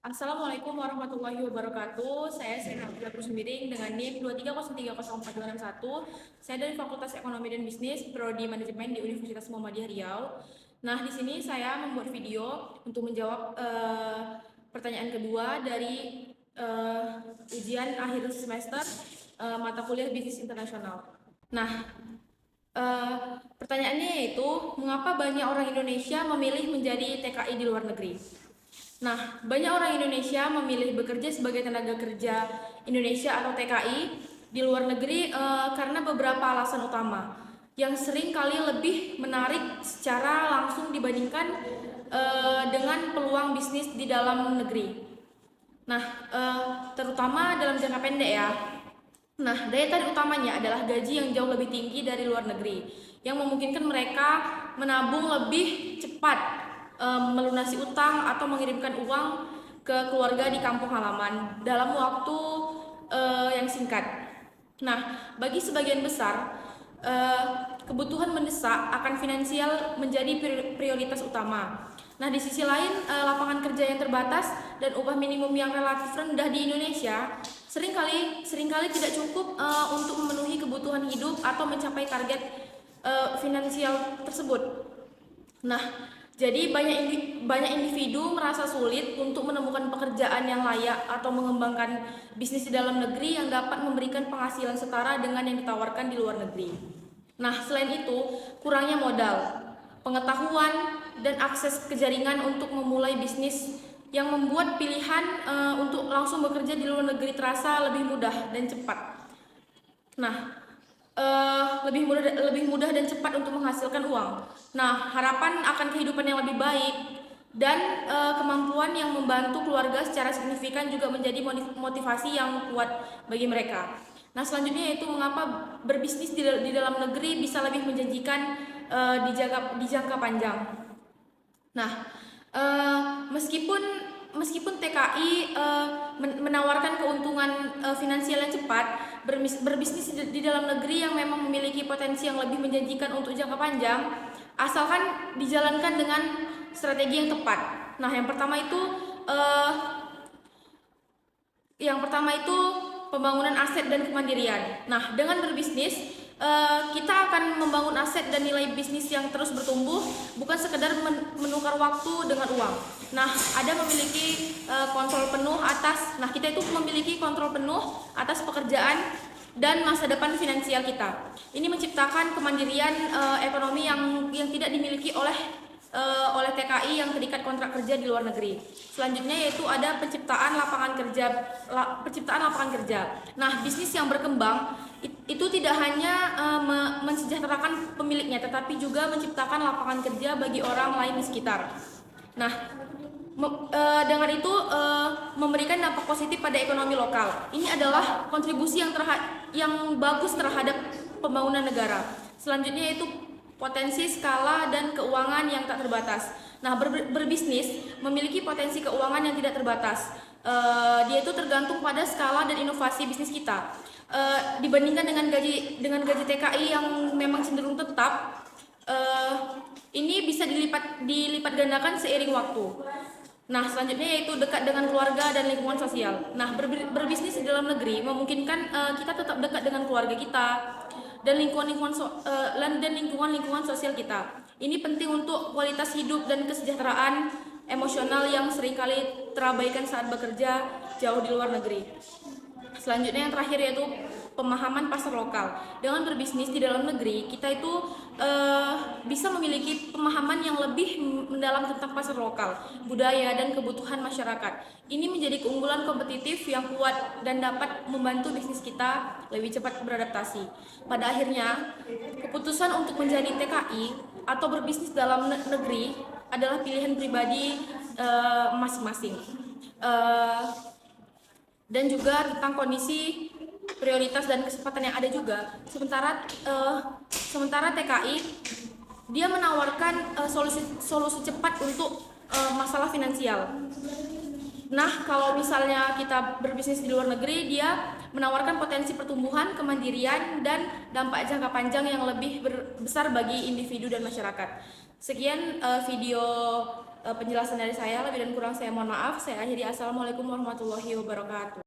Assalamualaikum warahmatullahi wabarakatuh. Saya Sena Abdullah Miring dengan NIM 230304061. Saya dari Fakultas Ekonomi dan Bisnis, Prodi Manajemen di Universitas Muhammadiyah Riau. Nah, di sini saya membuat video untuk menjawab pertanyaan kedua dari ujian akhir semester mata kuliah Bisnis Internasional. Nah, pertanyaannya yaitu, mengapa banyak orang Indonesia memilih menjadi TKI di luar negeri? Nah, banyak orang Indonesia memilih bekerja sebagai tenaga kerja Indonesia atau TKI di luar negeri karena beberapa alasan utama yang sering kali lebih menarik secara langsung dibandingkan dengan peluang bisnis di dalam negeri. Nah, terutama dalam jangka pendek ya. Nah, daya tarik utamanya adalah gaji yang jauh lebih tinggi dari luar negeri, yang memungkinkan mereka menabung lebih cepat, melunasi utang atau mengirimkan uang ke keluarga di kampung halaman dalam waktu yang singkat. Nah, bagi sebagian besar, kebutuhan mendesak akan finansial menjadi prioritas utama. Nah, di sisi lain, lapangan kerja yang terbatas dan upah minimum yang relatif rendah di Indonesia seringkali tidak cukup untuk memenuhi kebutuhan hidup atau mencapai target finansial tersebut. Nah, jadi banyak individu merasa sulit untuk menemukan pekerjaan yang layak atau mengembangkan bisnis di dalam negeri yang dapat memberikan penghasilan setara dengan yang ditawarkan di luar negeri. Nah, selain itu, kurangnya modal, pengetahuan, dan akses ke jaringan untuk memulai bisnis yang membuat pilihan untuk langsung bekerja di luar negeri terasa lebih mudah dan cepat. Nah, lebih mudah dan cepat untuk menghasilkan uang. Nah, harapan akan kehidupan yang lebih baik dan kemampuan yang membantu keluarga secara signifikan juga menjadi motivasi yang kuat bagi mereka. Nah, selanjutnya yaitu mengapa berbisnis di dalam negeri bisa lebih menjanjikan di jangka panjang. Nah, meskipun TKI menawarkan keuntungan finansial yang cepat, berbisnis di dalam negeri yang memang memiliki potensi yang lebih menjanjikan untuk jangka panjang, asalkan dijalankan dengan strategi yang tepat. Nah, yang pertama itu pembangunan aset dan kemandirian. Nah, dengan berbisnis kita akan membangun aset dan nilai bisnis yang terus bertumbuh, bukan sekedar menukar waktu dengan uang. Nah, kita itu memiliki kontrol penuh atas pekerjaan dan masa depan finansial kita. Ini menciptakan kemandirian ekonomi yang tidak dimiliki oleh TKI yang terikat kontrak kerja di luar negeri. Selanjutnya yaitu ada penciptaan lapangan kerja. Nah, bisnis yang berkembang itu tidak hanya mensejahterakan pemiliknya, tetapi juga menciptakan lapangan kerja bagi orang lain di sekitar. Nah, dengan itu memberikan dampak positif pada ekonomi lokal. Ini adalah kontribusi yang bagus terhadap pembangunan negara. Selanjutnya yaitu potensi skala dan keuangan yang tak terbatas. Nah, berbisnis memiliki potensi keuangan yang tidak terbatas. Dia itu tergantung pada skala dan inovasi bisnis kita. Dibandingkan dengan gaji TKI yang memang cenderung tetap, ini bisa dilipat gandakan seiring waktu. Nah, selanjutnya yaitu dekat dengan keluarga dan lingkungan sosial. Nah, berbisnis di dalam negeri memungkinkan kita tetap dekat dengan keluarga kita dan lingkungan sosial kita. Ini penting untuk kualitas hidup dan kesejahteraan emosional yang seringkali terabaikan saat bekerja jauh di luar negeri. Selanjutnya yang terakhir yaitu pemahaman pasar lokal. Dengan berbisnis di dalam negeri, kita itu bisa memiliki pemahaman yang lebih mendalam tentang pasar lokal, budaya, dan kebutuhan masyarakat. Ini menjadi keunggulan kompetitif yang kuat dan dapat membantu bisnis kita lebih cepat beradaptasi. Pada akhirnya, keputusan untuk menjadi TKI atau berbisnis dalam negeri adalah pilihan pribadi masing-masing. Dan juga tentang kondisi, prioritas, dan kesempatan yang ada juga. Sementara TKI dia menawarkan solusi cepat untuk masalah finansial. Nah, kalau misalnya kita berbisnis di luar negeri, dia menawarkan potensi pertumbuhan, kemandirian, dan dampak jangka panjang yang lebih besar bagi individu dan masyarakat. Sekian video penjelasan dari saya. Lebih dan kurang saya mohon maaf. Saya akhiri. Assalamualaikum warahmatullahi wabarakatuh.